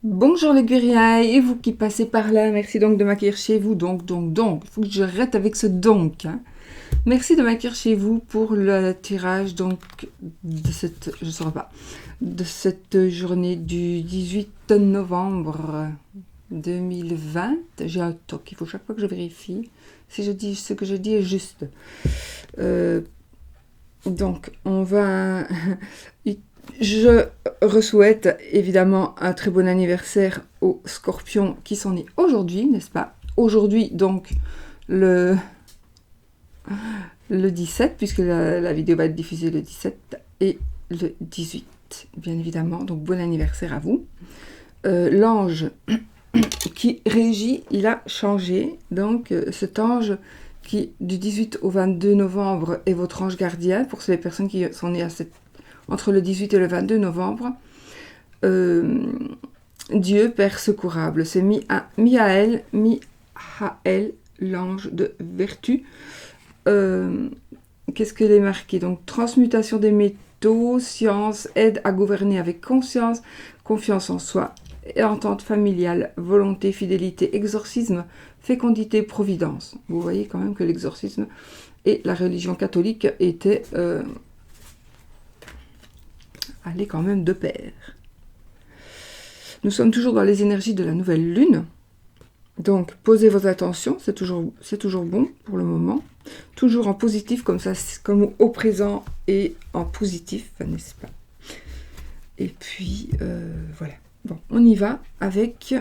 Bonjour les guerriers, et vous qui passez par là, merci donc de m'accueillir chez vous. Donc, il faut que je reste avec ce donc. Hein. Merci de m'accueillir chez vous pour le tirage donc de cette, je saurais pas, de cette journée du 18 novembre 2020. J'ai un toc, il faut chaque fois que je vérifie si je dis ce que je dis est juste. Donc, on va Je souhaite évidemment un très bon anniversaire aux scorpions qui sont nés aujourd'hui, n'est-ce pas? Aujourd'hui, donc, le 17, puisque la vidéo va être diffusée le 17 et le 18, bien évidemment. Donc, bon anniversaire à vous. L'ange qui régit, il a changé. Donc, cet ange qui, du 18 au 22 novembre, est votre ange gardien, pour les personnes qui sont nées entre le 18 et le 22 novembre. Dieu Père secourable, c'est Mihaël, l'ange de vertu. Qu'est-ce qu'il est marqué? Donc, transmutation des métaux, science, aide à gouverner avec conscience, confiance en soi, entente familiale, volonté, fidélité, exorcisme, fécondité, providence. Vous voyez quand même que l'exorcisme et la religion catholique étaient allés quand même de pair. Nous sommes toujours dans les énergies de la nouvelle lune. Donc, posez vos attentions, c'est toujours bon pour le moment. Toujours en positif, comme ça, comme au présent et en positif, n'est-ce pas? Et puis, voilà. Bon, on y va avec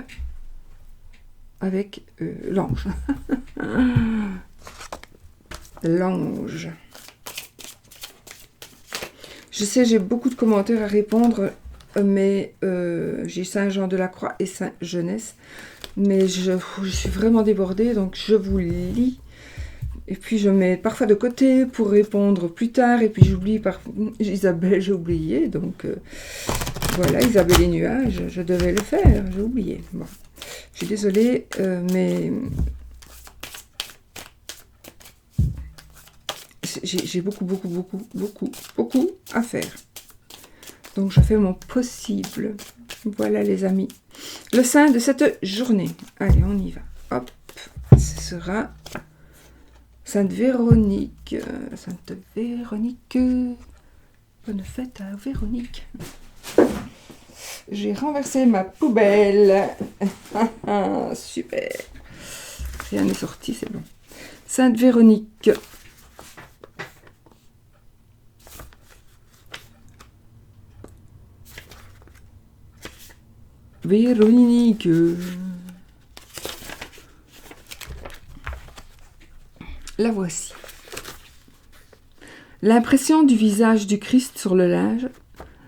l'ange. L'ange. Je sais, j'ai beaucoup de commentaires à répondre, mais j'ai Saint-Jean de la Croix et Saint-Jeunesse. Mais je suis vraiment débordée, donc je vous lis. Et puis je mets parfois de côté pour répondre plus tard. Et puis j'oublie Isabelle, j'ai oublié. Donc voilà, Isabelle et nuages, je devais le faire, j'ai oublié. Bon, je suis désolée, mais j'ai beaucoup à faire. Donc je fais mon possible. Voilà les amis. Le saint de cette journée. Allez, on y va. Hop, ce sera Sainte Véronique. Sainte Véronique. Bonne fête à Véronique. J'ai renversé ma poubelle. Super. Rien n'est sorti, c'est bon. Sainte Véronique. Véronique. La voici. L'impression du visage du Christ sur le linge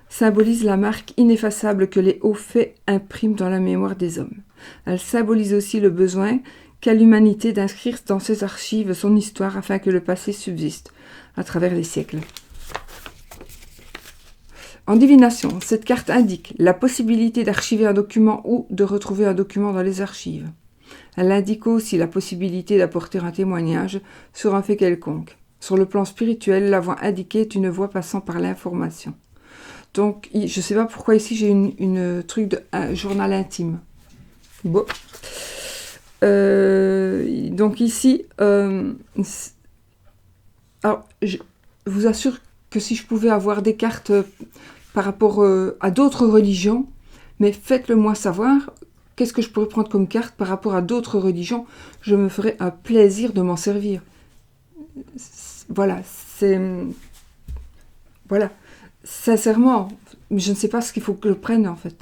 symbolise la marque ineffaçable que les hauts faits impriment dans la mémoire des hommes. Elle symbolise aussi le besoin qu'a l'humanité d'inscrire dans ses archives son histoire afin que le passé subsiste à travers les siècles. En divination, cette carte indique la possibilité d'archiver un document ou de retrouver un document dans les archives. Elle indique aussi la possibilité d'apporter un témoignage sur un fait quelconque. Sur le plan spirituel, la voie indiquée est une voie passant par l'information. Donc, je ne sais pas pourquoi ici j'ai une truc de un journal intime. Bon. Donc ici, alors, je vous assure que si je pouvais avoir des cartes par rapport à d'autres religions, mais faites-le moi savoir. Qu'est-ce que je pourrais prendre comme carte par rapport à d'autres religions? Je me ferais un plaisir de m'en servir. Voilà, voilà, sincèrement, je ne sais pas ce qu'il faut que je prenne en fait.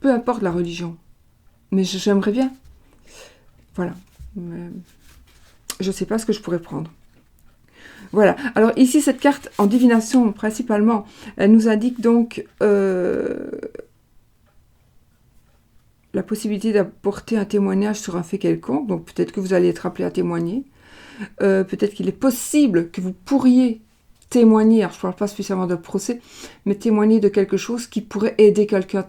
Peu importe la religion, mais j'aimerais bien. Voilà, je ne sais pas ce que je pourrais prendre. Voilà, alors ici cette carte en divination principalement, elle nous indique donc la possibilité d'apporter un témoignage sur un fait quelconque, donc peut-être que vous allez être appelé à témoigner, peut-être qu'il est possible que vous pourriez témoigner, alors je ne parle pas spécialement de procès, mais témoigner de quelque chose qui pourrait aider quelqu'un,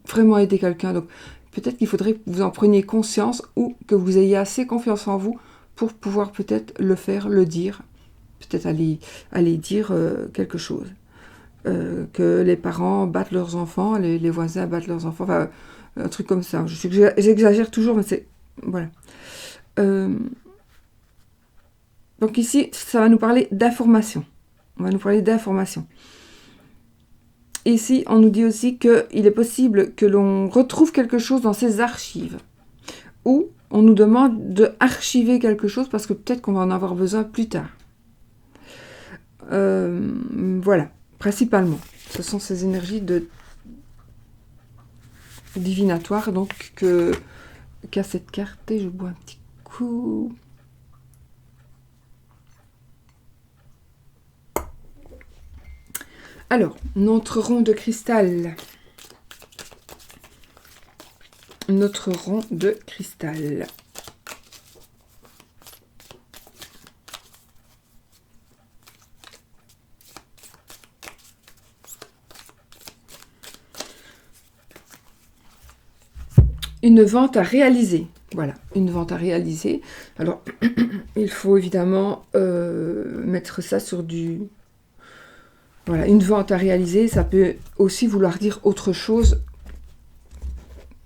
vraiment aider quelqu'un, donc peut-être qu'il faudrait que vous en preniez conscience ou que vous ayez assez confiance en vous pour pouvoir peut-être le faire, le dire, peut-être aller dire quelque chose. que les parents battent leurs enfants, les voisins battent leurs enfants, enfin, un truc comme ça. Je sais que j'exagère toujours, mais c'est... Voilà. Donc ici, ça va nous parler d'information. On va nous parler d'information. Ici, on nous dit aussi qu'il est possible que l'on retrouve quelque chose dans ses archives. Ou on nous demande de archiver quelque chose parce que peut-être qu'on va en avoir besoin plus tard. Voilà, principalement. Ce sont ces énergies divinatoires donc qu'a cette carte. Et je bois un petit coup. Alors, notre rond de cristal. Notre rond de cristal. Une vente à réaliser. Voilà, une vente à réaliser. Alors, il faut évidemment mettre ça sur du... Voilà, une vente à réaliser, ça peut aussi vouloir dire autre chose.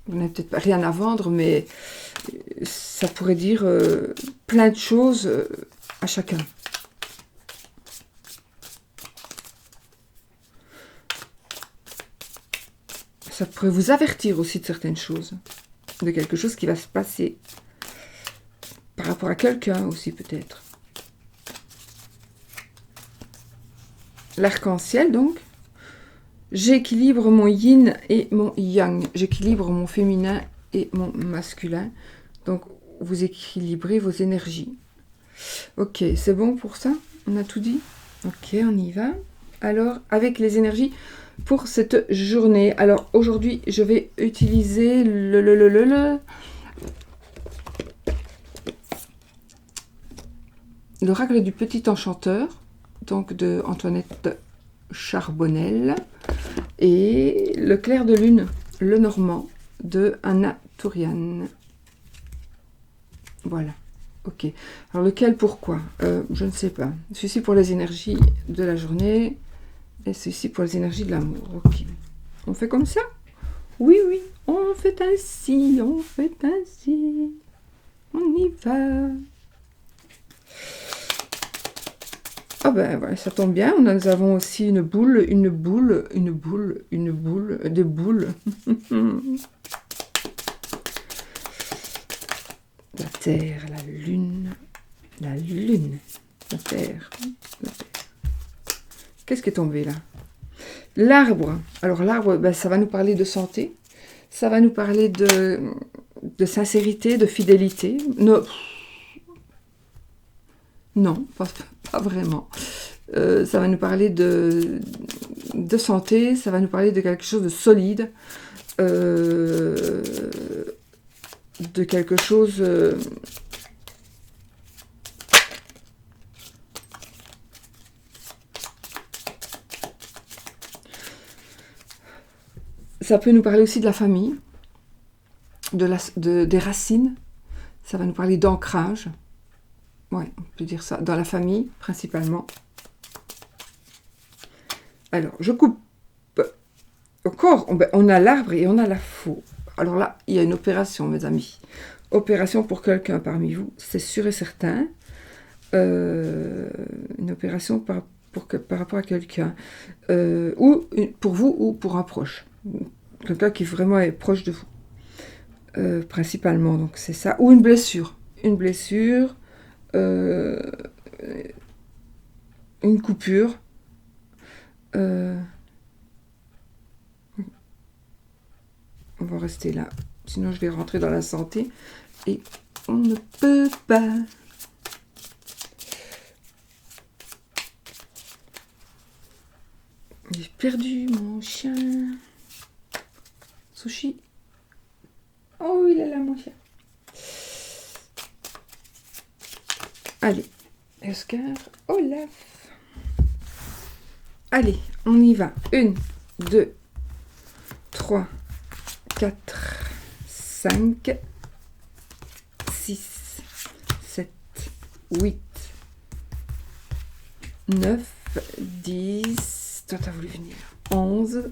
Vous n'avez peut-être rien à vendre, mais ça pourrait dire plein de choses à chacun. Ça pourrait vous avertir aussi de certaines choses, de quelque chose qui va se passer. Par rapport à quelqu'un aussi peut-être. L'arc-en-ciel donc. J'équilibre mon yin et mon yang. J'équilibre mon féminin et mon masculin. Donc, vous équilibrez vos énergies. Ok, c'est bon pour ça? On a tout dit? Ok, on y va. Alors, avec les énergies pour cette journée. Alors, aujourd'hui, je vais utiliser l'oracle du petit enchanteur. Donc, de Antoinette Charbonnel. Et le clair de lune, le normand, de Anna Tourian. Voilà, ok. Alors lequel, pourquoi je ne sais pas. Celui-ci pour les énergies de la journée, et celui-ci pour les énergies de l'amour. Ok. On fait comme ça? Oui, oui, on fait ainsi, on fait ainsi. On y va. Ah ben voilà, ça tombe bien. Nous avons aussi une boule, des boules. La terre, la lune, la terre, la terre. Qu'est-ce qui est tombé là? L'arbre. Alors l'arbre, ben, ça va nous parler de santé. Ça va nous parler de sincérité, de fidélité. Non, pas vraiment. Ça va nous parler de santé, ça va nous parler de quelque chose de solide, de quelque chose... Ça peut nous parler aussi de la famille, des racines. Ça va nous parler d'ancrage. Ouais, on peut dire ça. Dans la famille, principalement. Alors, je coupe. Encore, on a l'arbre et on a la faux. Alors là, il y a une opération, mes amis. Opération pour quelqu'un parmi vous, c'est sûr et certain. Une opération par rapport à quelqu'un. Ou pour vous ou pour un proche. Quelqu'un qui vraiment est proche de vous. Principalement, donc c'est ça. Ou une blessure. Une blessure. Une coupure. On va rester là. Sinon, je vais rentrer dans la santé. Et on ne peut pas. J'ai perdu mon chien. Sushi. Oh, il est là, mon chien. Allez. Oscar. Olaf. Allez, on y va. 1, 2, 3, 4, 5, 6, 7, 8, 9, 10, toi t'as voulu venir. 11,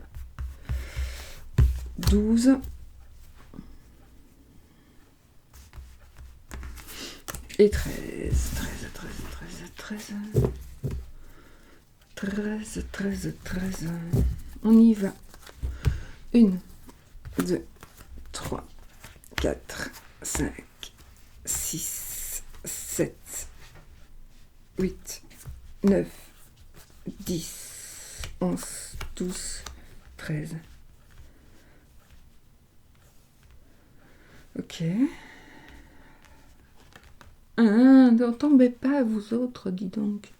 12, et 13. 13. On y va. 1, 2, 3, 4, 5, 6, 7, 8, 9, 10, 11, 12, 13. Ok. Ne tombez pas, vous autres, dis donc.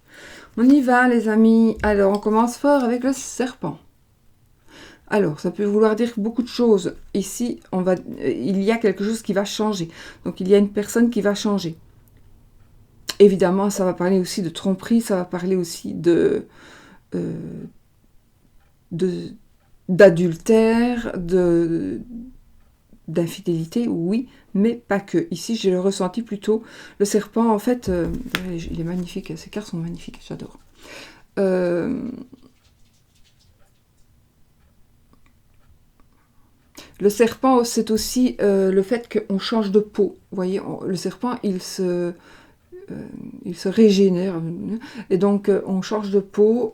On y va, les amis. Alors, on commence fort avec le serpent. Alors, ça peut vouloir dire beaucoup de choses. Ici, il y a quelque chose qui va changer. Donc, il y a une personne qui va changer. Évidemment, ça va parler aussi de tromperie, ça va parler aussi d'adultère, d'infidélité, oui, mais pas que. Ici, j'ai le ressenti plutôt. Le serpent, en fait, il est magnifique, ces cartes sont magnifiques, j'adore. Le serpent, c'est aussi le fait qu'on change de peau. Vous voyez, le serpent, il se régénère. Et donc, on change de peau,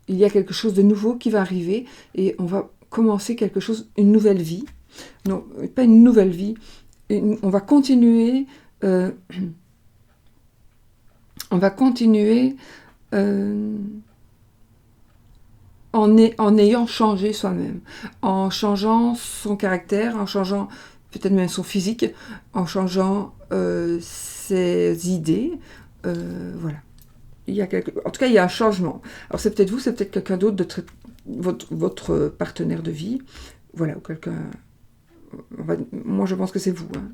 il y a quelque chose de nouveau qui va arriver et on va commencer quelque chose, une nouvelle vie. Non, pas une nouvelle vie. On va continuer. On va continuer en ayant changé soi-même, en changeant son caractère, en changeant peut-être même son physique, en changeant ses idées. Voilà. En tout cas, il y a un changement. Alors, c'est peut-être vous, c'est peut-être quelqu'un d'autre, votre partenaire de vie. Voilà, ou quelqu'un... Moi, je pense que c'est vous. Hein.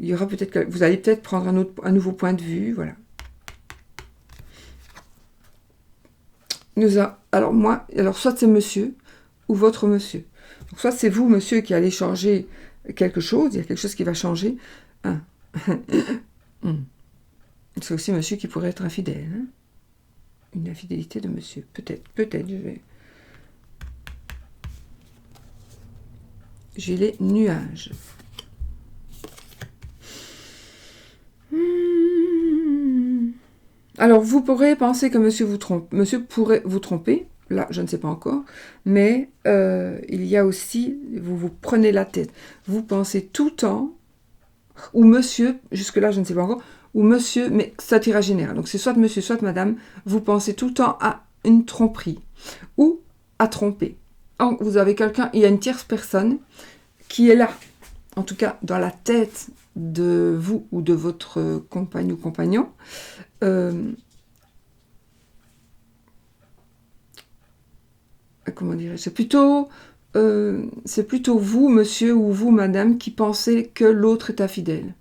Il y aura peut-être... Vous allez peut-être prendre un nouveau point de vue. Voilà. Alors, soit c'est monsieur ou votre monsieur. Donc, soit c'est vous, monsieur, qui allez changer quelque chose. Il y a quelque chose qui va changer. Hein. C'est aussi monsieur qui pourrait être infidèle. Hein. Une infidélité de monsieur. Peut-être, je vais... J'ai les nuages. Alors, vous pourrez penser que monsieur vous trompe. Monsieur pourrait vous tromper. Là, je ne sais pas encore. Mais il y a aussi... Vous prenez la tête. Vous pensez tout le temps... Ou monsieur, jusque-là, je ne sais pas encore... Ou monsieur, mais ça tirage général. Donc, c'est soit monsieur, soit madame. Vous pensez tout le temps à une tromperie. Ou à tromper. Vous avez quelqu'un... Il y a une tierce personne qui est là. En tout cas, dans la tête de vous ou de votre compagne ou compagnon. Comment dirais-je ? C'est plutôt vous, monsieur, ou vous, madame, qui pensez que l'autre est infidèle.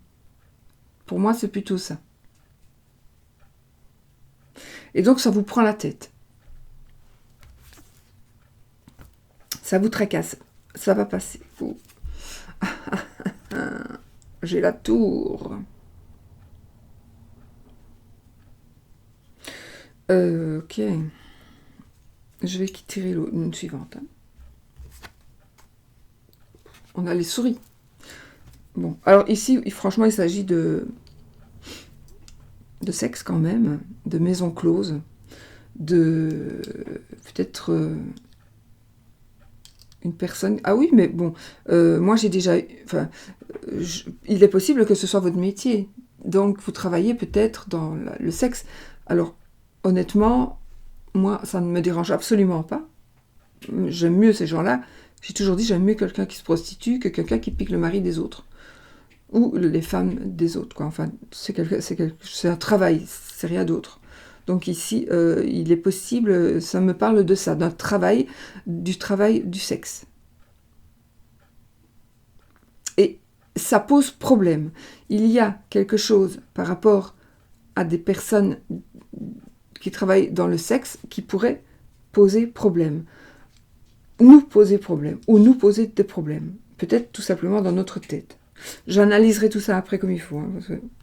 Pour moi, c'est plutôt ça. Et donc, ça vous prend la tête. Ça vous tracasse. Ça va passer. Oh. J'ai la tour. Ok. Je vais tirer une suivante. Hein. On a les souris. Bon, alors ici, franchement, il s'agit de sexe quand même, de maison close, de peut-être une personne... Ah oui, mais bon, moi j'ai déjà... Enfin, il est possible que ce soit votre métier. Donc, vous travaillez peut-être dans le sexe. Alors, honnêtement, moi, ça ne me dérange absolument pas. J'aime mieux ces gens-là. J'ai toujours dit, j'aime mieux quelqu'un qui se prostitue que quelqu'un qui pique le mari des autres. Ou les femmes des autres, quoi. Enfin, c'est un travail, c'est rien d'autre. Donc ici, il est possible, ça me parle de ça, du travail du sexe. Et ça pose problème. Il y a quelque chose par rapport à des personnes qui travaillent dans le sexe qui pourrait poser problème. Nous poser problème, ou nous poser des problèmes. Peut-être tout simplement dans notre tête. J'analyserai tout ça après comme il faut, hein,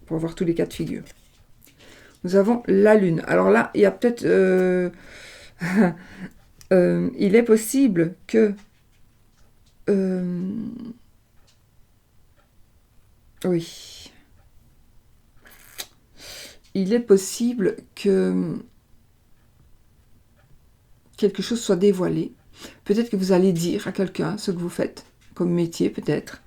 pour avoir tous les cas de figure. nous avons la Lune. Alors là, il y a peut-être... il est possible que... oui. Il est possible que quelque chose soit dévoilé. Peut-être que vous allez dire à quelqu'un ce que vous faites, comme métier peut-être.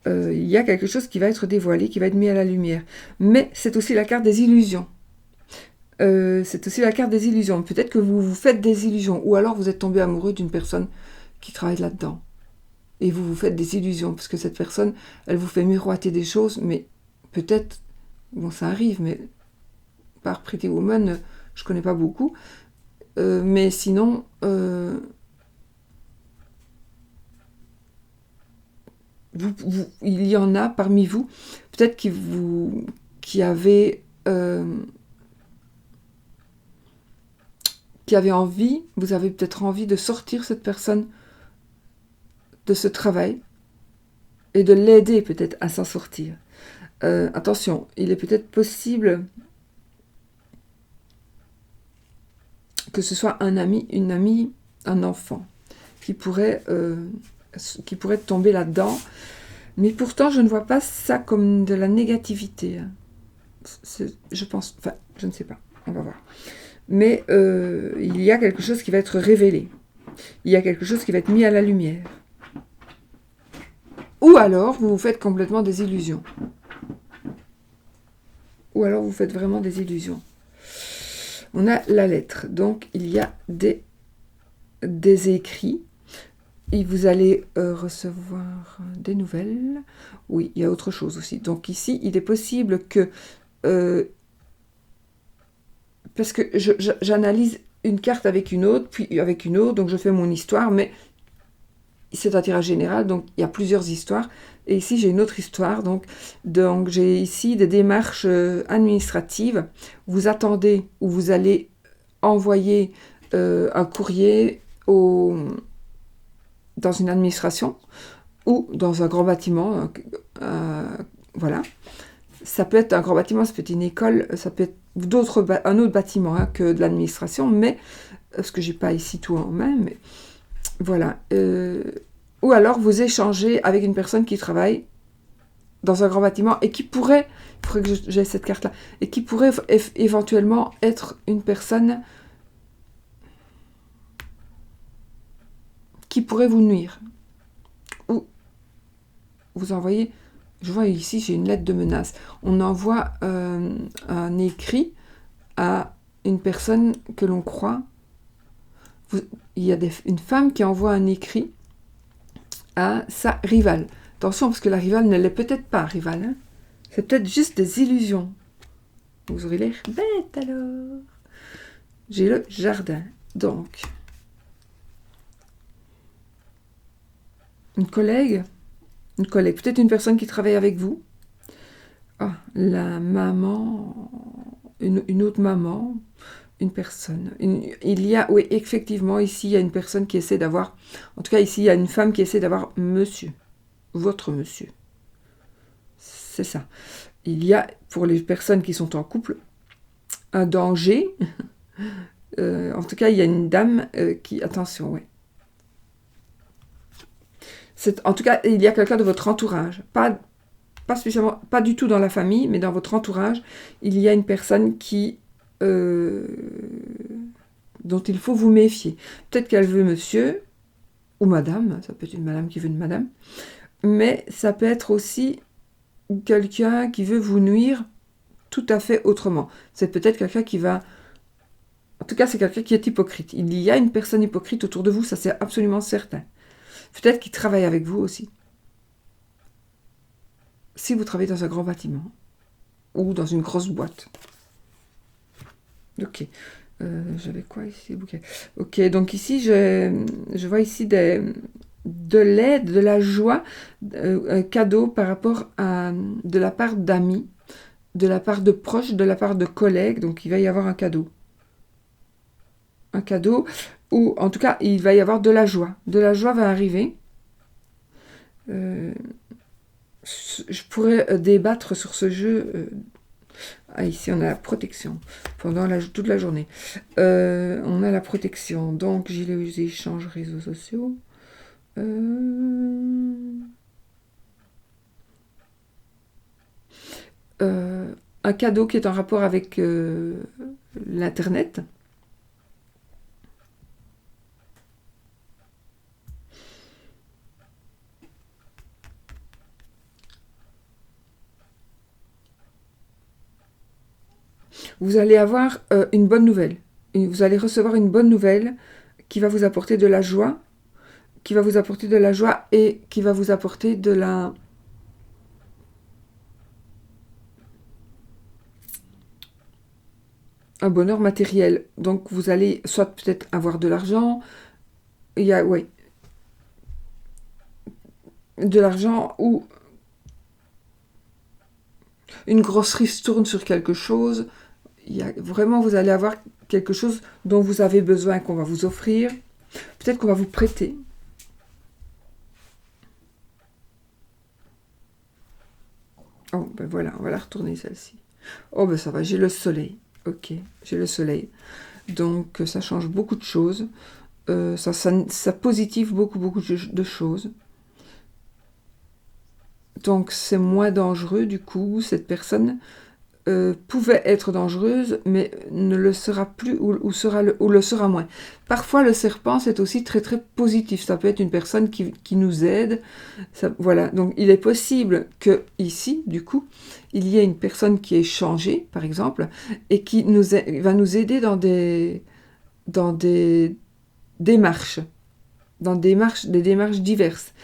Il y a quelque chose qui va être dévoilé, qui va être mis à la lumière. Mais c'est aussi la carte des illusions. C'est aussi la carte des illusions. Peut-être que vous vous faites des illusions, ou alors vous êtes tombé amoureux d'une personne qui travaille là-dedans. Et vous vous faites des illusions, parce que cette personne, elle vous fait miroiter des choses, mais peut-être, bon ça arrive, mais par Pretty Woman, je connais pas beaucoup, mais sinon, il y en a parmi vous, peut-être qui avez envie, vous avez peut-être envie de sortir cette personne de ce travail et de l'aider peut-être à s'en sortir. Attention, il est peut-être possible que ce soit un ami, une amie, un enfant qui pourrait tomber là-dedans. Mais pourtant, je ne vois pas ça comme de la négativité. Je pense, enfin, je ne sais pas, on va voir. Mais il y a quelque chose qui va être révélé. Il y a quelque chose qui va être mis à la lumière. Ou alors, vous vous faites complètement des illusions. Ou alors, vous faites vraiment des illusions. On a la lettre. Donc, il y a des écrits. Et vous allez recevoir des nouvelles. Oui, il y a autre chose aussi. Donc, ici, il est possible que... parce que j'analyse une carte avec une autre, puis avec une autre, donc je fais mon histoire, mais c'est un tirage général, donc il y a plusieurs histoires. Et ici, j'ai une autre histoire. Donc j'ai ici des démarches administratives. Vous attendez ou vous allez envoyer un courrier dans une administration ou dans un grand bâtiment. Voilà. Ça peut être un grand bâtiment, ça peut être une école, ça peut être un autre bâtiment que de l'administration, mais parce que j'ai pas ici tout en main, mais voilà. Ou alors vous échangez avec une personne qui travaille dans un grand bâtiment et qui pourrait, il faudrait que j'ai cette carte-là, et qui pourrait éventuellement être une personne qui pourrait vous nuire. Ou vous envoyez, je vois ici, j'ai une lettre de menace. On envoie un écrit à une personne que l'on croit. Il y a une femme qui envoie un écrit à sa rivale. Attention, parce que la rivale ne l'est peut-être pas rivale. Hein. C'est peut-être juste des illusions. Vous aurez l'air bête alors. J'ai le jardin. Donc, une collègue, peut-être une personne qui travaille avec vous. Ah, la maman, une autre maman, une personne. Il y a, oui, effectivement, ici, il y a une personne qui essaie d'avoir, en tout cas, ici, il y a une femme qui essaie d'avoir monsieur, votre monsieur. C'est ça. Il y a, pour les personnes qui sont en couple, un danger. En tout cas, il y a une dame qui, attention, ouais. En tout cas, il y a quelqu'un de votre entourage, pas spécialement, pas du tout dans la famille, mais dans votre entourage, il y a une personne dont il faut vous méfier. Peut-être qu'elle veut monsieur ou madame, ça peut être une madame qui veut une madame, mais ça peut être aussi quelqu'un qui veut vous nuire tout à fait autrement. C'est peut-être quelqu'un qui va... En tout cas, c'est quelqu'un qui est hypocrite. Il y a une personne hypocrite autour de vous, ça c'est absolument certain. Peut-être qu'il travaille avec vous aussi. Si vous travaillez dans un grand bâtiment ou dans une grosse boîte. Ok. J'avais quoi ici? Ok, donc ici, je vois ici de l'aide, de la joie, un cadeau par rapport à... de la part d'amis, de la part de proches, de la part de collègues. Donc, il va y avoir un cadeau. Un cadeau, ou en tout cas, il va y avoir de la joie. De la joie va arriver. Je pourrais débattre sur ce jeu Ah, ici, on a la protection pendant toute la journée. On a la protection. Donc, gilet aux échanges réseaux sociaux. Un cadeau qui est en rapport avec l'Internet. Vous allez avoir une bonne nouvelle. Vous allez recevoir une bonne nouvelle qui va vous apporter de la joie, qui va vous apporter de la joie et qui va vous apporter de la... un bonheur matériel. Donc vous allez soit peut-être avoir de l'argent, il y a, ouais, de l'argent ou une grosse ristourne sur quelque chose. Il y a, vraiment, vous allez avoir quelque chose dont vous avez besoin, qu'on va vous offrir. Peut-être qu'on va vous prêter. Oh, ben voilà, on va la retourner celle-ci. Oh, ben ça va, j'ai le soleil. Ok, j'ai le soleil. Donc, ça change beaucoup de choses. Ça positive beaucoup de choses. Donc, c'est moins dangereux, du coup, cette personne pouvait être dangereuse, mais ne le sera plus ou le sera moins. Parfois, le serpent, c'est aussi très positif. Ça peut être une personne qui nous aide. Ça, voilà. Donc, il est possible que ici, du coup, il y ait une personne qui est changée, par exemple, et qui va nous aider dans des démarches, des démarches diverses.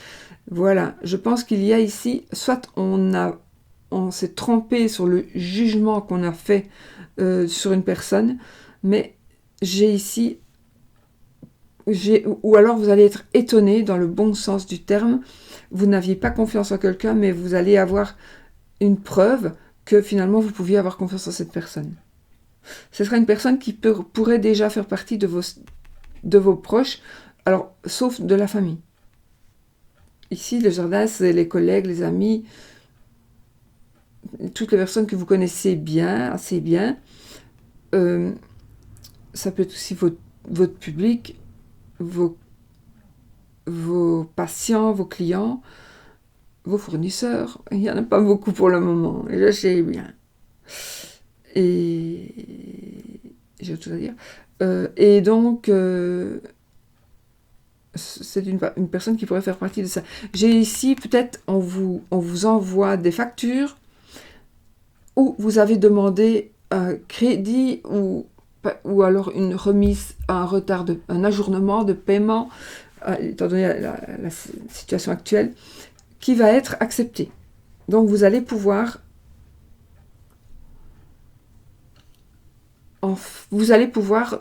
Voilà. Je pense qu'il y a ici, soit on s'est trompé sur le jugement qu'on a fait sur une personne, mais j'ai ici, ou alors vous allez être étonné dans le bon sens du terme, vous n'aviez pas confiance en quelqu'un, mais vous allez avoir une preuve que finalement vous pouviez avoir confiance en cette personne. Ce sera une personne qui pourrait déjà faire partie de vos proches, alors sauf de la famille. Ici, le jardin, c'est les collègues, les amis, toutes les personnes que vous connaissez bien, assez bien. Ça peut être aussi votre public, vos patients, vos clients, vos fournisseurs. Il n'y en a pas beaucoup pour le moment, et je sais bien. Et j'ai autre chose à dire. Et donc, c'est une personne qui pourrait faire partie de ça. J'ai ici, peut-être, on vous envoie des factures où vous avez demandé un crédit ou alors une remise, un ajournement de paiement, étant donné la situation actuelle, qui va être accepté. Donc vous allez pouvoir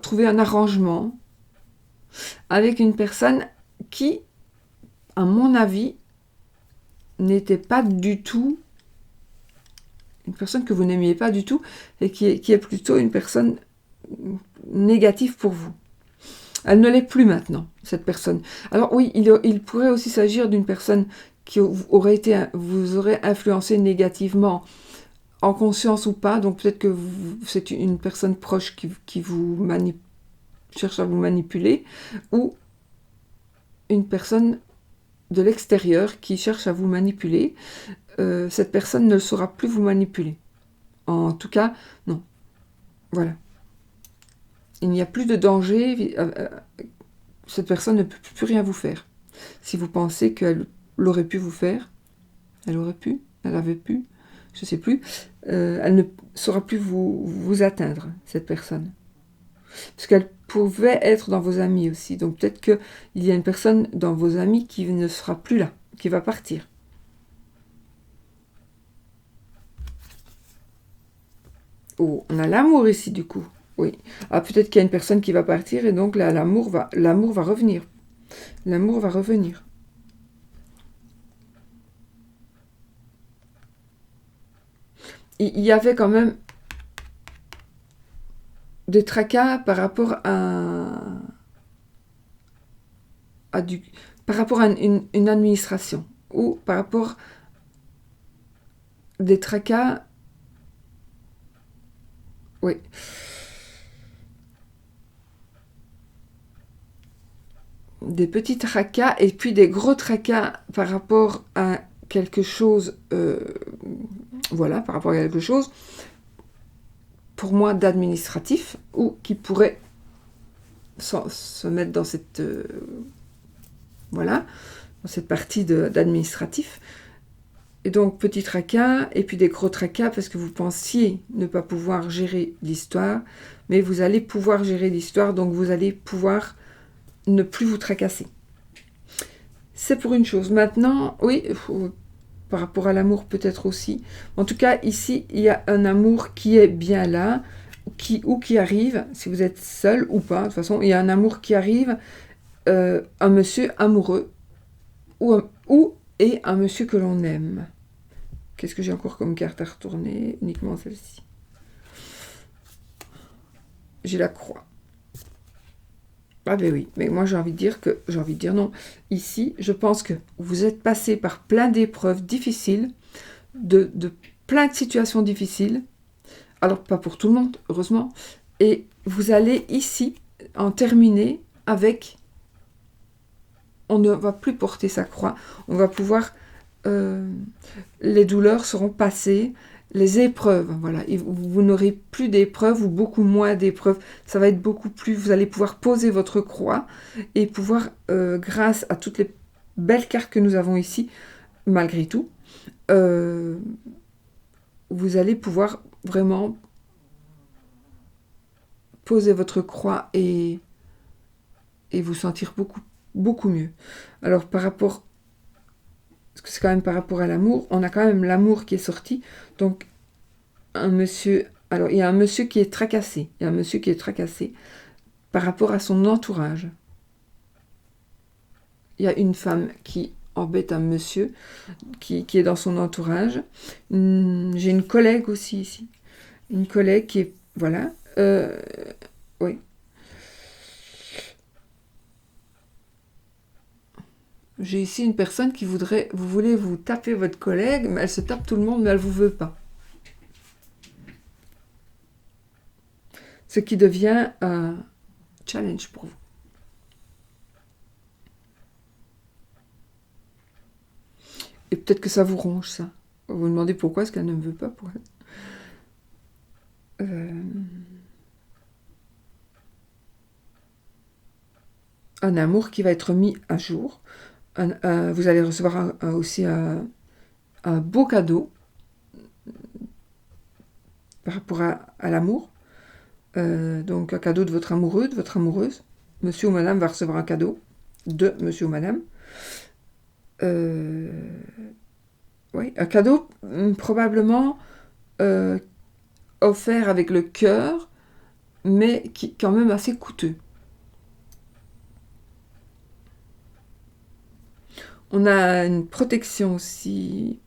trouver un arrangement avec une personne qui, à mon avis, n'était pas du tout une personne que vous n'aimiez pas du tout et qui est plutôt une personne négative pour vous. Elle ne l'est plus maintenant, cette personne. Alors oui, il pourrait aussi s'agir d'une personne qui vous aurait influencé négativement, en conscience ou pas. Donc peut-être que c'est une personne proche qui vous cherche à vous manipuler, ou une personne de l'extérieur qui cherche à vous manipuler. Cette personne ne saura plus vous manipuler. En tout cas, non. Voilà. Il n'y a plus de danger. Cette personne ne peut plus rien vous faire. Si vous pensez qu'elle l'aurait pu vous faire, elle aurait pu, elle avait pu, je ne sais plus, elle ne saura plus vous atteindre, cette personne. Parce qu'elle pouvait être dans vos amis aussi. Donc peut-être qu'il y a une personne dans vos amis qui ne sera plus là, qui va partir. Oh, on a l'amour ici du coup. Oui. Ah, peut-être qu'il y a une personne qui va partir et donc là, l'amour va revenir. L'amour va revenir. Il y avait quand même des tracas par rapport par rapport à une administration ou par rapport des tracas Oui. Des petits tracas et puis des gros tracas par rapport à quelque chose, voilà, par rapport à quelque chose, pour moi, d'administratif, ou qui pourrait se mettre dans cette, voilà, dans cette partie d'administratif. Et donc, petit tracas, et puis des gros tracas, parce que vous pensiez ne pas pouvoir gérer l'histoire, mais vous allez pouvoir gérer l'histoire, donc vous allez pouvoir ne plus vous tracasser. C'est pour une chose. Maintenant, oui, par rapport à l'amour peut-être aussi. En tout cas, ici, il y a un amour qui est bien là, qui arrive, si vous êtes seul ou pas. De toute façon, il y a un amour qui arrive, un monsieur amoureux, et un monsieur que l'on aime. Qu'est-ce que j'ai encore comme carte à retourner? Uniquement celle-ci. J'ai la croix. Ah ben oui, mais moi j'ai envie de dire non. Ici, je pense que vous êtes passé par plein d'épreuves difficiles, de plein de situations difficiles. Alors pas pour tout le monde, heureusement. Et vous allez ici en terminer avec... On ne va plus porter sa croix. On va pouvoir... les douleurs seront passées. Les épreuves, voilà, vous n'aurez plus d'épreuves ou beaucoup moins d'épreuves, ça va être beaucoup plus, vous allez pouvoir poser votre croix et pouvoir, grâce à toutes les belles cartes que nous avons ici, malgré tout, vous allez pouvoir vraiment poser votre croix et vous sentir beaucoup, beaucoup mieux. Alors par rapport... Parce que c'est quand même par rapport à l'amour, on a quand même l'amour qui est sorti. Donc, un monsieur... Alors, il y a un monsieur qui est tracassé. Il y a un monsieur qui est tracassé par rapport à son entourage. Il y a une femme qui embête un monsieur qui est dans son entourage. J'ai une collègue aussi ici. Une collègue qui est... Voilà. Oui. J'ai ici une personne qui voudrait... Vous voulez vous taper votre collègue, mais elle se tape tout le monde, mais elle ne vous veut pas. Ce qui devient un challenge pour vous. Et peut-être que ça vous ronge, ça. Vous vous demandez pourquoi est-ce qu'elle ne me veut pas pour elle. Un amour qui va être mis à jour. Vous allez recevoir aussi un beau cadeau par rapport à l'amour. Donc un cadeau de votre amoureux, de votre amoureuse. Monsieur ou madame va recevoir un cadeau de monsieur ou madame. Oui, un cadeau probablement offert avec le cœur, mais qui est quand même assez coûteux. On a une protection aussi.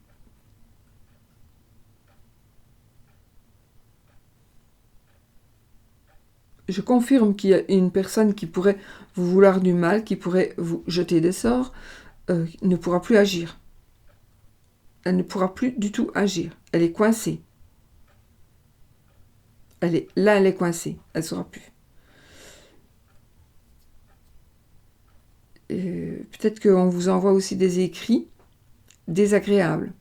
Je confirme qu'il y a une personne qui pourrait vous vouloir du mal, qui pourrait vous jeter des sorts, ne pourra plus agir. Elle ne pourra plus du tout agir. Elle est coincée. Elle est coincée. Elle ne saura plus. Peut-être qu'on vous envoie aussi des écrits désagréables,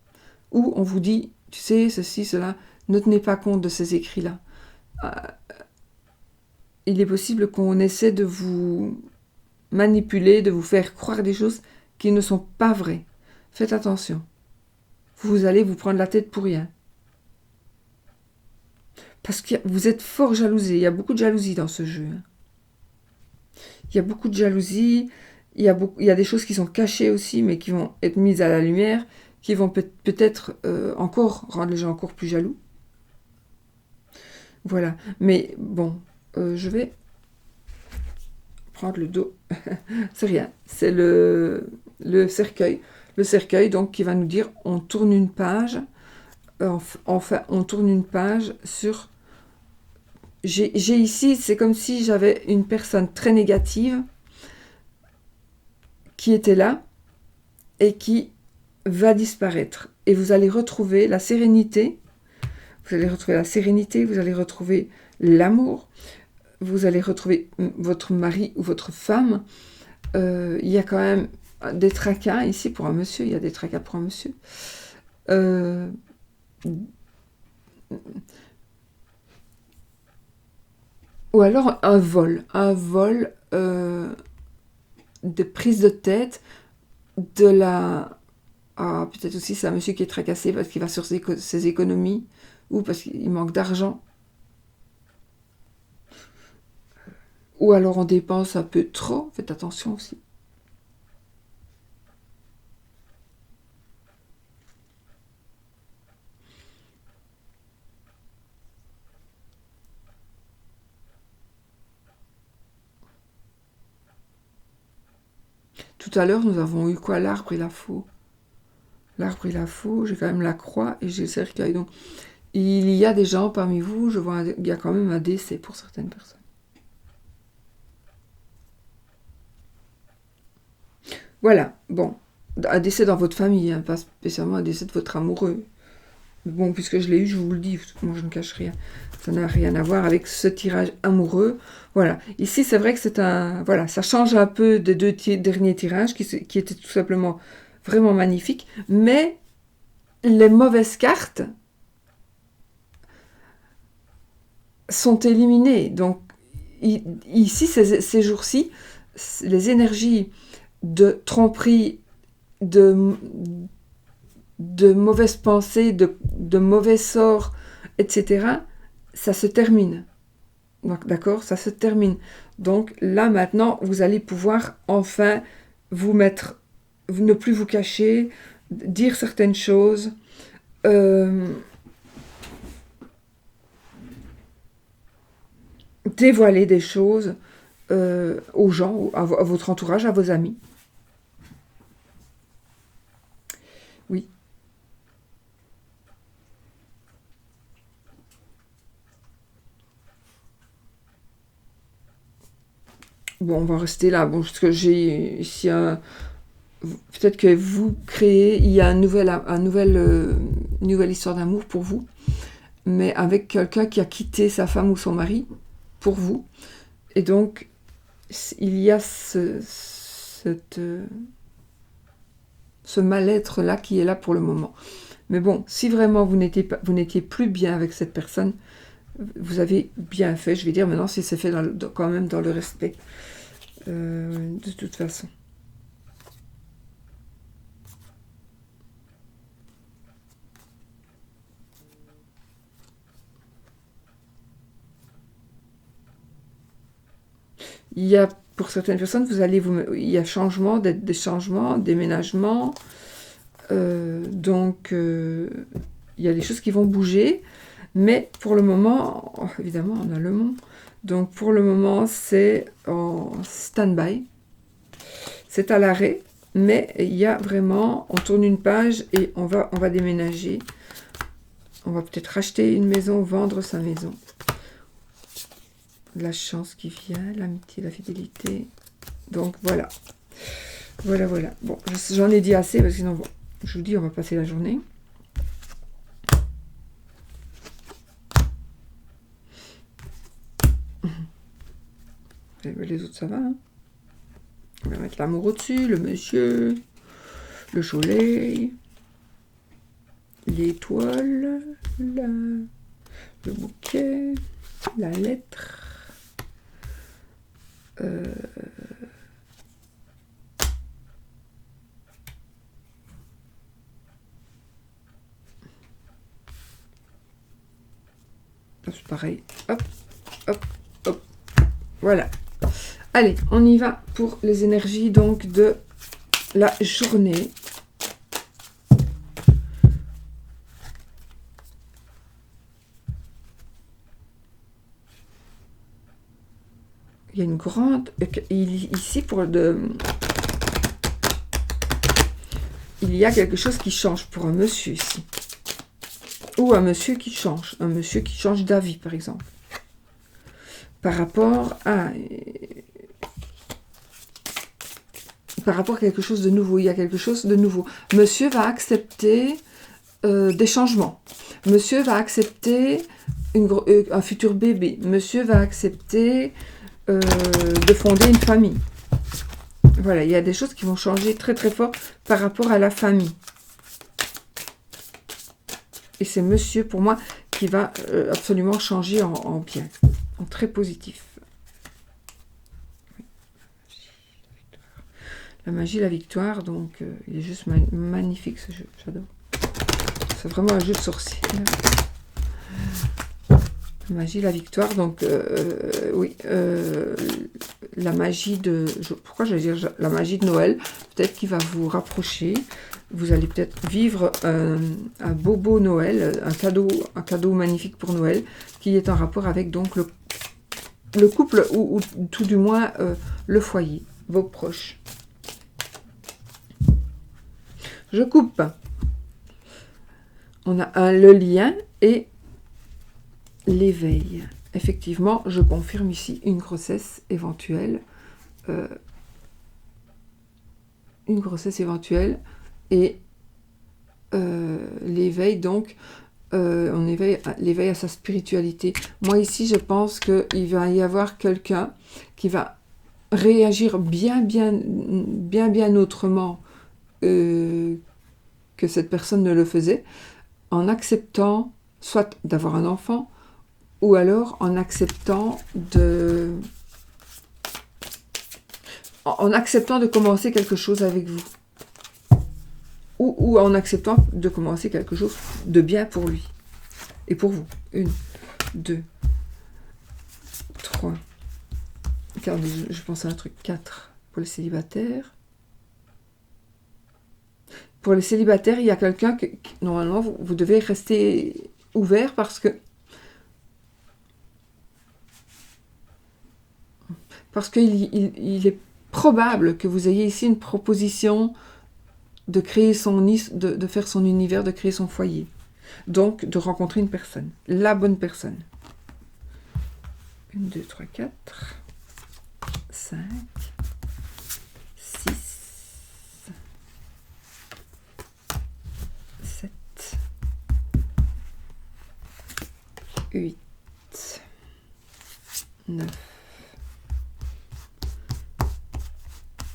où on vous dit, tu sais, ceci, cela, ne tenez pas compte de ces écrits-là. Il est possible qu'on essaie de vous manipuler, de vous faire croire des choses qui ne sont pas vraies. Faites attention. Vous allez vous prendre la tête pour rien. Parce que vous êtes fort jalousé. Il y a beaucoup de jalousie dans ce jeu. Il y a beaucoup de jalousie. Il y a des choses qui sont cachées aussi, mais qui vont être mises à la lumière, qui vont peut-être encore rendre les gens encore plus jaloux. Voilà. Mais bon, je vais prendre le dos. C'est rien. C'est le cercueil. Le cercueil, donc, qui va nous dire, on tourne une page. Enfin, on tourne une page sur... J'ai ici, c'est comme si j'avais une personne très négative qui était là et qui va disparaître. Et vous allez retrouver la sérénité. Vous allez retrouver la sérénité, vous allez retrouver l'amour. Vous allez retrouver votre mari ou votre femme. Il y a quand même des tracas ici pour un monsieur. Il y a des tracas pour un monsieur. Ou alors un vol de prise de tête de la... Ah, peut-être aussi c'est un monsieur qui est tracassé parce qu'il va sur ses économies ou parce qu'il manque d'argent. Ou alors on dépense un peu trop, faites attention aussi. Tout à l'heure, nous avons eu quoi? L'arbre et la faux. L'arbre et la faux, j'ai quand même la croix et j'ai le cercueil. Donc, il y a des gens parmi vous, je vois, il y a quand même un décès pour certaines personnes. Voilà, bon, un décès dans votre famille, hein, pas spécialement un décès de votre amoureux. Bon, puisque je l'ai eu, je vous le dis, moi je ne cache rien. Ça n'a rien à voir avec ce tirage amoureux. Voilà, ici c'est vrai que c'est un... Voilà, ça change un peu des deux derniers tirages qui étaient tout simplement vraiment magnifiques. Mais les mauvaises cartes sont éliminées. Donc ici, ces jours-ci, les énergies de tromperie, de mauvaises pensées, de mauvais sorts, etc., ça se termine. D'accord? Ça se termine. Donc là, maintenant, vous allez pouvoir enfin vous mettre, ne plus vous cacher, dire certaines choses, dévoiler des choses aux gens, à votre entourage, à vos amis. Oui. Bon, on va rester là. Bon, parce que j'ai ici un... Peut-être que vous créez, il y a nouvelle histoire d'amour pour vous, mais avec quelqu'un qui a quitté sa femme ou son mari pour vous. Et donc, il y a ce mal-être-là qui est là pour le moment. Mais bon, si vraiment vous n'étiez plus bien avec cette personne, vous avez bien fait, je vais dire. Maintenant, si c'est fait quand même dans le respect, de toute façon. Il y a, pour certaines personnes, il y a des changements, déménagements. Donc, il y a des choses qui vont bouger. Mais pour le moment, évidemment, on a le monde. Donc, pour le moment, c'est en stand-by. C'est à l'arrêt. Mais il y a vraiment... On tourne une page et on va déménager. On va peut-être racheter une maison, vendre sa maison. La chance qui vient, l'amitié, la fidélité. Donc voilà. Voilà. Bon, j'en ai dit assez parce que sinon, bon, je vous dis, on va passer la journée. Et les autres, ça va. Hein, on va mettre l'amour au-dessus, le monsieur, le soleil, l'étoile, le bouquet, la lettre. C'est pareil. Hop. Voilà. Allez, on y va pour les énergies donc de la journée. Il y a une grande... Ici, il y a quelque chose qui change pour un monsieur ici. Ou un monsieur qui change. Un monsieur qui change d'avis, par exemple. Par rapport à quelque chose de nouveau. Il y a quelque chose de nouveau. Monsieur va accepter des changements. Monsieur va accepter un futur bébé. Monsieur va accepter de fonder une famille. Voilà, il y a des choses qui vont changer très très fort par rapport à la famille. Et c'est monsieur, pour moi, qui va absolument changer en bien, en très positif. La magie, la victoire, donc il est juste magnifique ce jeu, j'adore. C'est vraiment un jeu de sorcier. La magie, la victoire, donc oui, la magie de... pourquoi je vais dire la magie de Noël? Peut-être qu'il va vous rapprocher. Vous allez peut-être vivre un beau Noël, un cadeau magnifique pour Noël, qui est en rapport avec donc le couple ou tout du moins le foyer, vos proches. Je coupe. On a le lien et l'éveil. Effectivement, je confirme ici une grossesse éventuelle. Une grossesse éventuelle et l'éveil, donc on éveille l'éveil à sa spiritualité. Moi ici, je pense qu'il va y avoir quelqu'un qui va réagir bien autrement que cette personne ne le faisait, en acceptant soit d'avoir un enfant, ou alors en acceptant de commencer quelque chose avec vous. Ou en acceptant de commencer quelque chose de bien pour lui. Et pour vous. 1, 2, 3, 4, je pense à un truc, 4 pour les célibataires. Pour les célibataires, il y a quelqu'un que normalement, vous devez rester ouvert parce qu'il est probable que vous ayez ici une proposition de créer de faire son univers, de créer son foyer. Donc, de rencontrer une personne, la bonne personne. 1, 2, 3, 4, 5, 6, 7, 8, 9.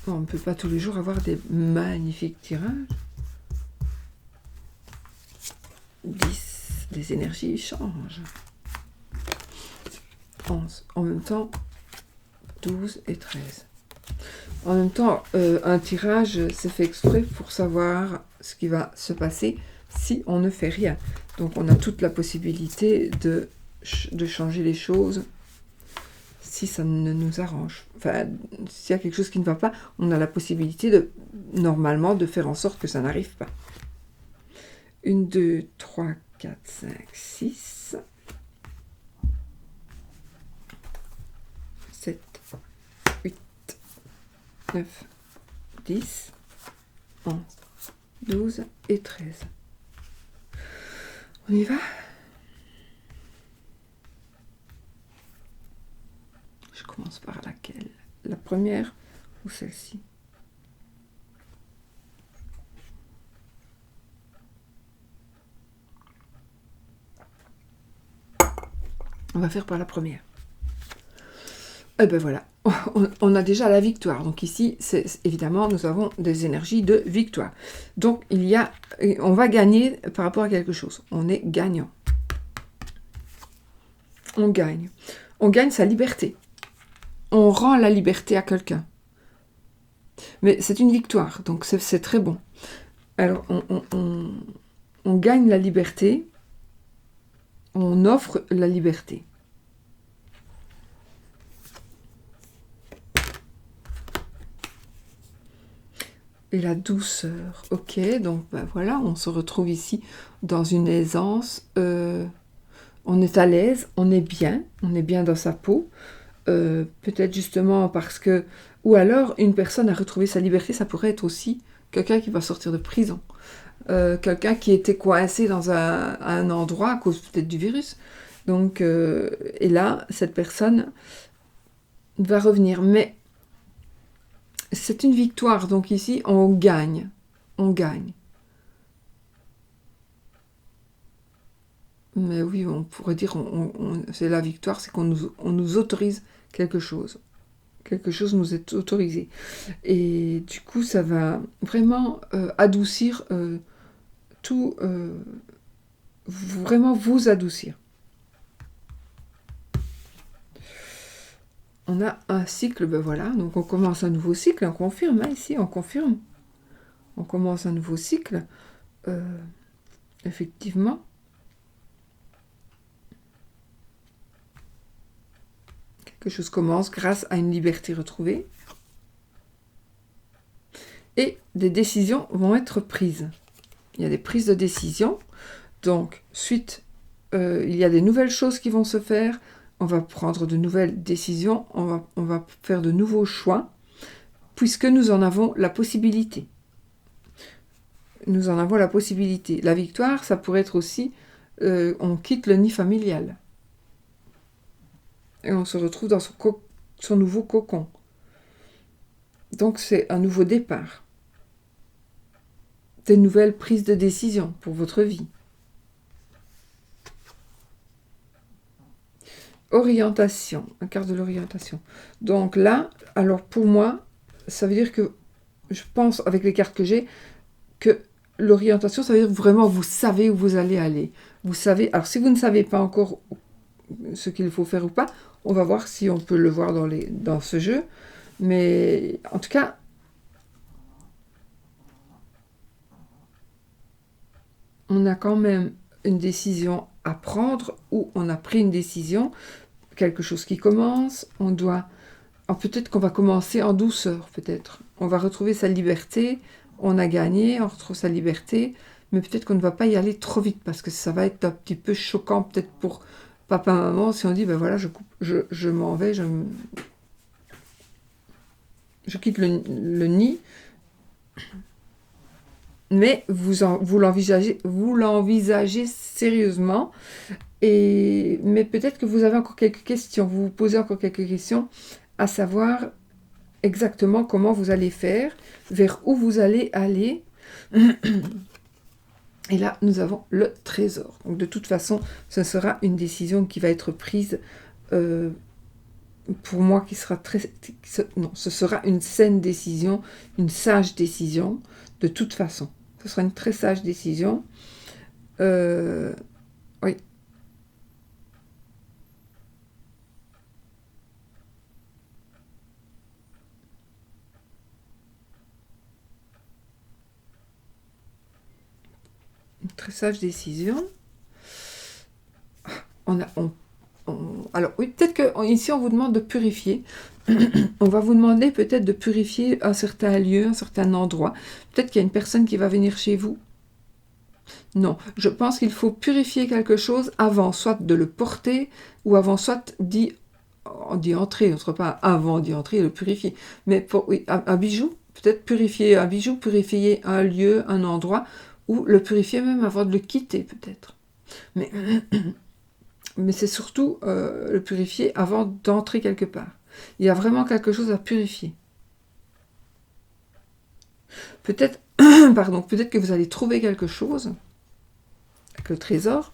On ne peut pas tous les jours avoir des magnifiques tirages. 10, les énergies changent. 11, en même temps, 12 et 13. En même temps, un tirage, c'est fait exprès pour savoir ce qui va se passer si on ne fait rien. Donc, on a toute la possibilité de changer les choses si ça ne nous arrange. Enfin, s'il y a quelque chose qui ne va pas, on a la possibilité normalement de faire en sorte que ça n'arrive pas. 1, 2, 3, 4, 5, 6, 7, 8, 9, 10, 11, 12 et 13. On y va ? Je commence par laquelle? La première ou celle-ci? On va faire par la première. Et ben voilà, on a déjà la victoire. Donc ici, évidemment, nous avons des énergies de victoire. Donc on va gagner par rapport à quelque chose. On est gagnant. On gagne. On gagne sa liberté. On rend la liberté à quelqu'un. Mais c'est une victoire, donc c'est très bon. Alors, on gagne la liberté. On offre la liberté. Et la douceur, ok, donc ben voilà, on se retrouve ici dans une aisance, on est à l'aise, on est bien dans sa peau, peut-être justement parce que, ou alors une personne a retrouvé sa liberté, ça pourrait être aussi quelqu'un qui va sortir de prison, quelqu'un qui était coincé dans un endroit à cause peut-être du virus, donc, et là, cette personne va revenir, mais c'est une victoire, donc ici, on gagne. On gagne. Mais oui, on pourrait dire, c'est la victoire, c'est on nous autorise quelque chose. Quelque chose nous est autorisé. Et du coup, ça va vraiment adoucir tout, vraiment vous adoucir. On a un cycle, ben voilà, donc on commence un nouveau cycle, on confirme, hein, ici, on confirme. On commence un nouveau cycle, effectivement. Quelque chose commence grâce à une liberté retrouvée. Et des décisions vont être prises. Il y a des prises de décision. Donc, suite, il y a des nouvelles choses qui vont se faire. On va prendre de nouvelles décisions. On va faire de nouveaux choix, puisque nous en avons la possibilité. Nous en avons la possibilité. La victoire, ça pourrait être aussi, on quitte le nid familial. Et on se retrouve dans son nouveau cocon. Donc, c'est un nouveau départ. Des nouvelles prises de décision pour votre vie. Orientation, un quart de l'orientation. Donc là, alors pour moi, ça veut dire que, je pense avec les cartes que j'ai, que l'orientation, ça veut dire que vraiment vous savez où vous allez aller. Vous savez, alors si vous ne savez pas encore ce qu'il faut faire ou pas, on va voir si on peut le voir dans ce jeu. Mais en tout cas, on a quand même une décision à prendre, ou on a pris une décision, quelque chose qui commence, on doit... peut-être qu'on va commencer en douceur, peut-être. On va retrouver sa liberté, on a gagné, on retrouve sa liberté, mais peut-être qu'on ne va pas y aller trop vite, parce que ça va être un petit peu choquant, peut-être pour papa, maman, si on dit, ben voilà, je m'en vais, je quitte le nid, mais vous l'envisagez sérieusement, mais peut-être que vous avez encore quelques questions, vous vous posez encore quelques questions, à savoir exactement comment vous allez faire, vers où vous allez aller. Et là, nous avons le trésor. Donc de toute façon, ce sera une décision qui va être prise, pour moi, qui sera ce sera une saine décision, une sage décision, de toute façon. Ce sera une très sage décision. Oui. Une très sage décision. Alors oui, peut-être qu'ici on vous demande de purifier. On va vous demander peut-être de purifier un certain lieu, un certain endroit. Peut-être qu'il y a une personne qui va venir chez vous. Non, je pense qu'il faut purifier quelque chose avant, soit de le porter, ou avant, soit d'y entrer. On ne sera pas avant d'y entrer et le purifier. Mais oui, un bijou, peut-être purifier un bijou, purifier un lieu, un endroit, ou le purifier même avant de le quitter, peut-être. Mais c'est surtout le purifier avant d'entrer quelque part. Il y a vraiment quelque chose à purifier. Peut-être, peut-être que vous allez trouver quelque chose, avec le trésor,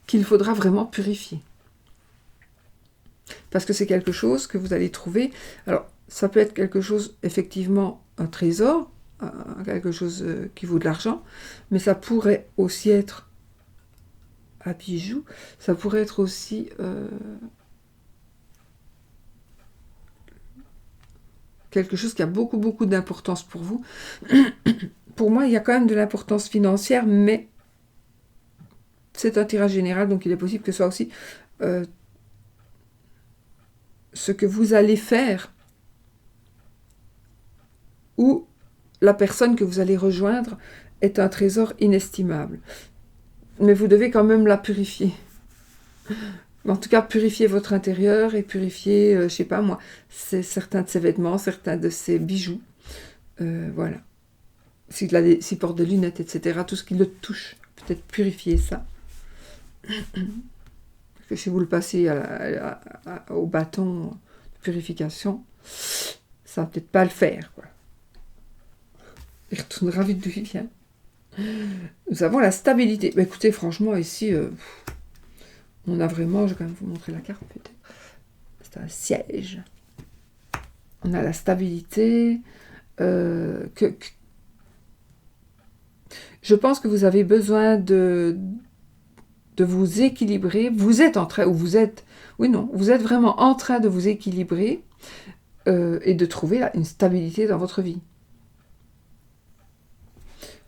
qu'il faudra vraiment purifier. Parce que c'est quelque chose que vous allez trouver. Alors, ça peut être quelque chose, effectivement, un trésor, quelque chose qui vaut de l'argent, mais ça pourrait aussi être un bijou, ça pourrait être aussi quelque chose qui a beaucoup, beaucoup d'importance pour vous. Pour moi, il y a quand même de l'importance financière, mais c'est un tirage général, donc il est possible que ce soit aussi ce que vous allez faire, ou la personne que vous allez rejoindre est un trésor inestimable. Mais vous devez quand même la purifier. En tout cas, purifier votre intérieur et purifier, je sais pas moi, certains de ses vêtements, certains de ses bijoux. Voilà. S'il porte des lunettes, etc., tout ce qui le touche, peut-être purifier ça. Parce que si vous le passez au bâton de purification, ça va peut-être pas le faire, quoi. Il retournera vite d'où il vient. Nous avons la stabilité. Bah, écoutez, franchement, ici, on a vraiment... Je vais quand même vous montrer la carte, peut-être. C'est un siège. On a la stabilité. Je pense que vous avez besoin de vous équilibrer. Vous êtes en train... Ou vous êtes... Oui, non. Vous êtes vraiment en train de vous équilibrer et de trouver une stabilité dans votre vie.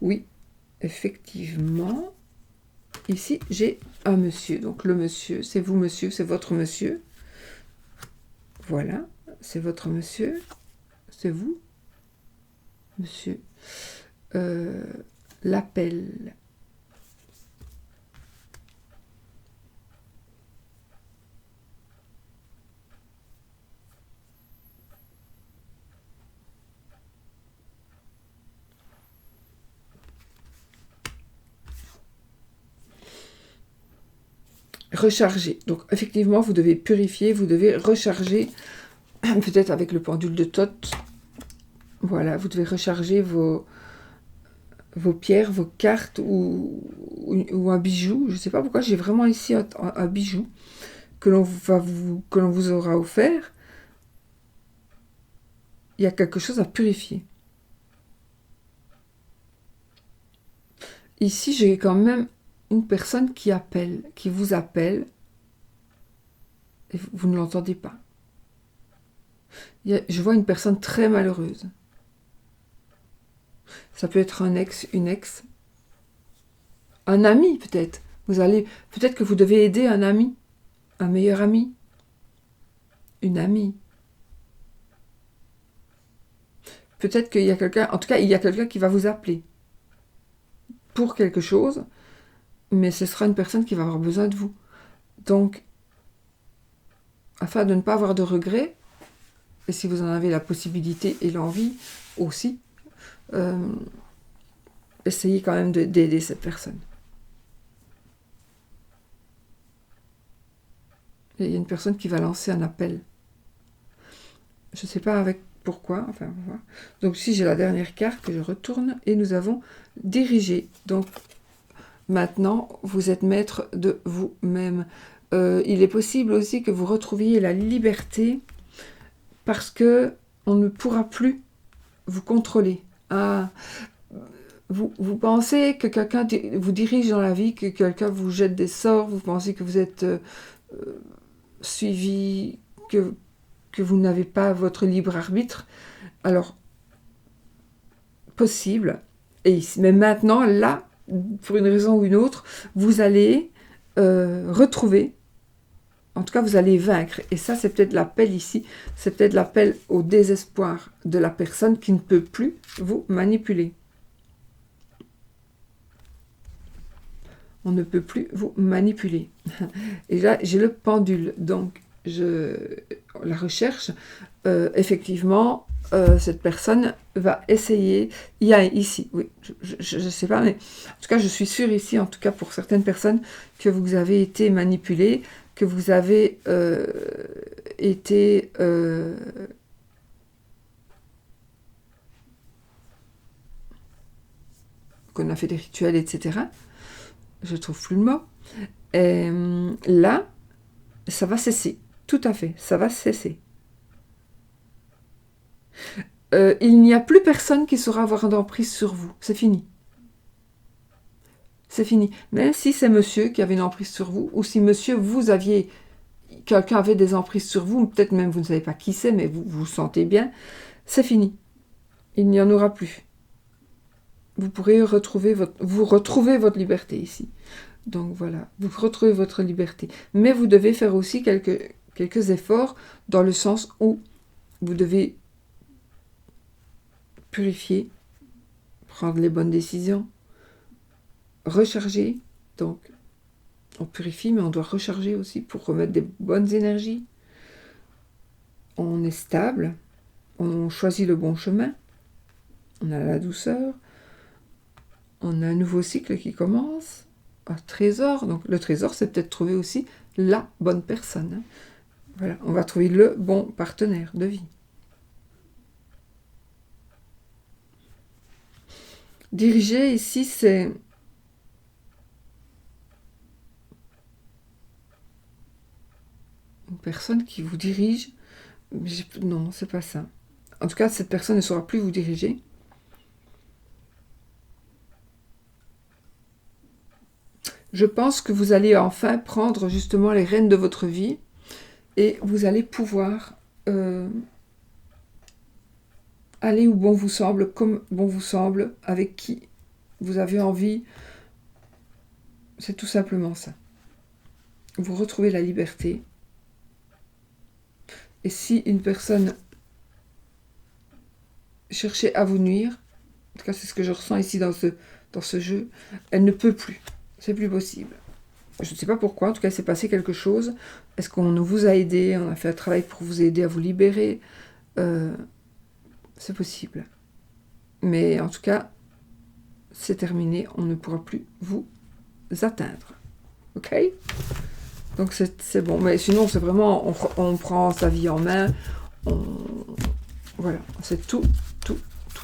Oui, effectivement. Ici, j'ai un monsieur. Donc, le monsieur, c'est vous, monsieur, c'est votre monsieur. Voilà, c'est votre monsieur. C'est vous, monsieur. L'appel. Recharger. Donc, effectivement, vous devez purifier, vous devez recharger, peut-être avec le pendule de Thoth. Voilà, vous devez recharger vos pierres, vos cartes ou un bijou. Je ne sais pas pourquoi, j'ai vraiment ici un bijou que l'on vous aura offert. Il y a quelque chose à purifier. Ici, j'ai quand même une personne qui vous appelle, et vous ne l'entendez pas. Je vois une personne très malheureuse. Ça peut être un ex, une ex, un ami peut-être. Peut-être que vous devez aider un ami, un meilleur ami, une amie. Peut-être qu'il y a quelqu'un, en tout cas, il y a quelqu'un qui va vous appeler pour quelque chose, mais ce sera une personne qui va avoir besoin de vous. Donc, afin de ne pas avoir de regrets, et si vous en avez la possibilité et l'envie aussi, essayez quand même d'aider cette personne. Et il y a une personne qui va lancer un appel. Je ne sais pas avec pourquoi, enfin on va voir. Donc si j'ai la dernière carte que je retourne, et nous avons dirigé. Donc maintenant, vous êtes maître de vous-même. Il est possible aussi que vous retrouviez la liberté parce que on ne pourra plus vous contrôler. Vous pensez que quelqu'un vous dirige dans la vie, que quelqu'un vous jette des sorts, vous pensez que vous êtes suivi, que vous n'avez pas votre libre arbitre. Alors, possible. Mais maintenant, là, pour une raison ou une autre, vous allez retrouver, en tout cas, vous allez vaincre. Et ça, c'est peut-être l'appel ici, c'est peut-être l'appel au désespoir de la personne qui ne peut plus vous manipuler. On ne peut plus vous manipuler. Et là, j'ai le pendule. Donc, la recherche, effectivement, cette personne va essayer. Il y a ici, oui, je ne sais pas, mais en tout cas, je suis sûre ici, en tout cas pour certaines personnes, que vous avez été manipulé, que vous avez été... qu'on a fait des rituels, etc. Je trouve plus le mot. Et là, ça va cesser. Tout à fait, ça va cesser. Il n'y a plus personne qui saura avoir d'emprise sur vous. C'est fini. C'est fini. Même si c'est monsieur qui avait une emprise sur vous, ou si monsieur, quelqu'un avait des emprises sur vous, peut-être même vous ne savez pas qui c'est, mais vous vous sentez bien, c'est fini. Il n'y en aura plus. Vous pourrez retrouver votre liberté ici. Donc voilà, vous retrouvez votre liberté. Mais vous devez faire aussi quelques efforts dans le sens où vous devez purifier, prendre les bonnes décisions, recharger. Donc, on purifie, mais on doit recharger aussi pour remettre des bonnes énergies. On est stable, on choisit le bon chemin, on a la douceur, on a un nouveau cycle qui commence, un trésor. Donc, le trésor, c'est peut-être trouver aussi la bonne personne. Voilà, on va trouver le bon partenaire de vie. Diriger, ici, c'est... une personne qui vous dirige. Non, c'est pas ça. En tout cas, cette personne ne saura plus vous diriger. Je pense que vous allez enfin prendre justement les rênes de votre vie et vous allez pouvoir aller où bon vous semble, comme bon vous semble, avec qui vous avez envie. C'est tout simplement ça. Vous retrouvez la liberté. Et si une personne cherchait à vous nuire, en tout cas c'est ce que je ressens ici dans ce jeu, elle ne peut plus. C'est plus possible. Je ne sais pas pourquoi, en tout cas, il s'est passé quelque chose. Est-ce qu'on vous a aidé? On a fait un travail pour vous aider à vous libérer? C'est possible. Mais en tout cas, c'est terminé. On ne pourra plus vous atteindre. Ok? Donc, c'est bon. Mais sinon, c'est vraiment... On prend sa vie en main. Voilà. C'est tout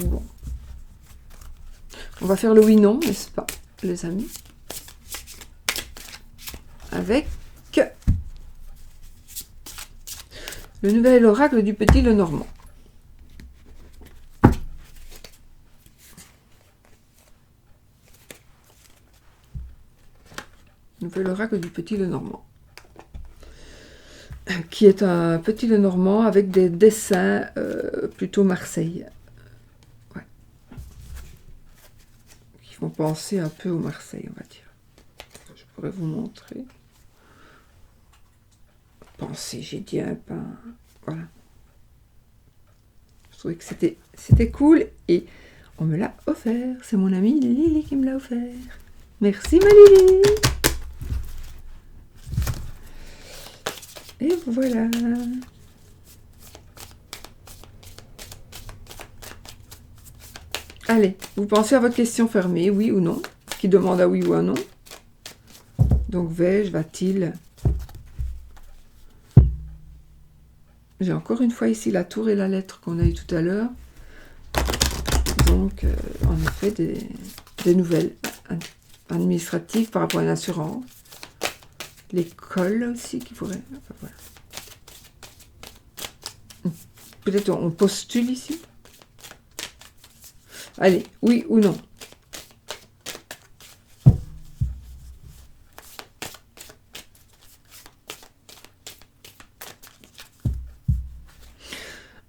bon. On va faire le oui-non, n'est-ce pas, les amis? Avec le nouvel oracle du Petit Lenormand. Nouvel oracle du Petit Lenormand. Qui est un Petit Lenormand avec des dessins plutôt Marseille. Ouais. Qui vont penser un peu au Marseille, on va dire. Je pourrais vous montrer. Penser, j'ai dit un pain. Voilà. Je trouvais que c'était cool et on me l'a offert. C'est mon amie Lily qui me l'a offert. Merci ma Lily. Et voilà. Allez, vous pensez à votre question fermée, oui ou non, qui demande à oui ou à non. Donc vais-je, va-t-il? J'ai encore une fois ici la tour et la lettre qu'on a eu tout à l'heure. Donc, en effet, des nouvelles administratives par rapport à une assurance. L'école aussi qui pourrait... Enfin, voilà. Peut-être on postule ici. Allez, oui ou non.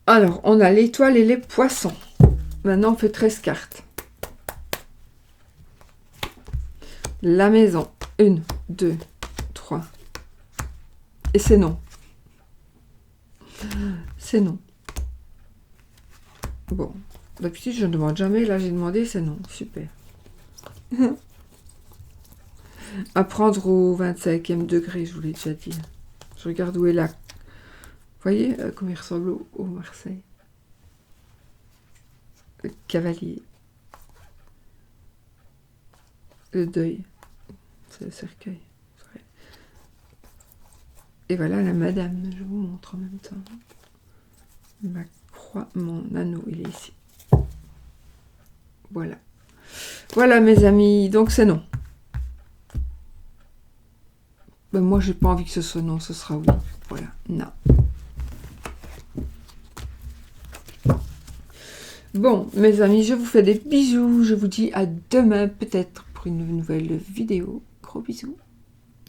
Alors, on a l'étoile et les poissons. Maintenant, on fait 13 cartes. La maison. 1, 2, 3. Et c'est non. C'est non. Bon. D'habitude, je ne demande jamais. Là, j'ai demandé, c'est non. Super. Apprendre au 25e degré, je vous l'ai déjà dit. Je regarde où est la... Vous voyez comment il ressemble au Marseille. Le cavalier. Le deuil. C'est le cercueil. Et voilà la madame. Je vous montre en même temps. Ma croix, mon anneau, il est ici. Voilà. Voilà mes amis. Donc c'est non. Ben, moi, j'ai pas envie que ce soit non. Ce sera oui. Voilà. Non. Bon, mes amis, je vous fais des bisous. Je vous dis à demain, peut-être, pour une nouvelle vidéo. Gros bisous.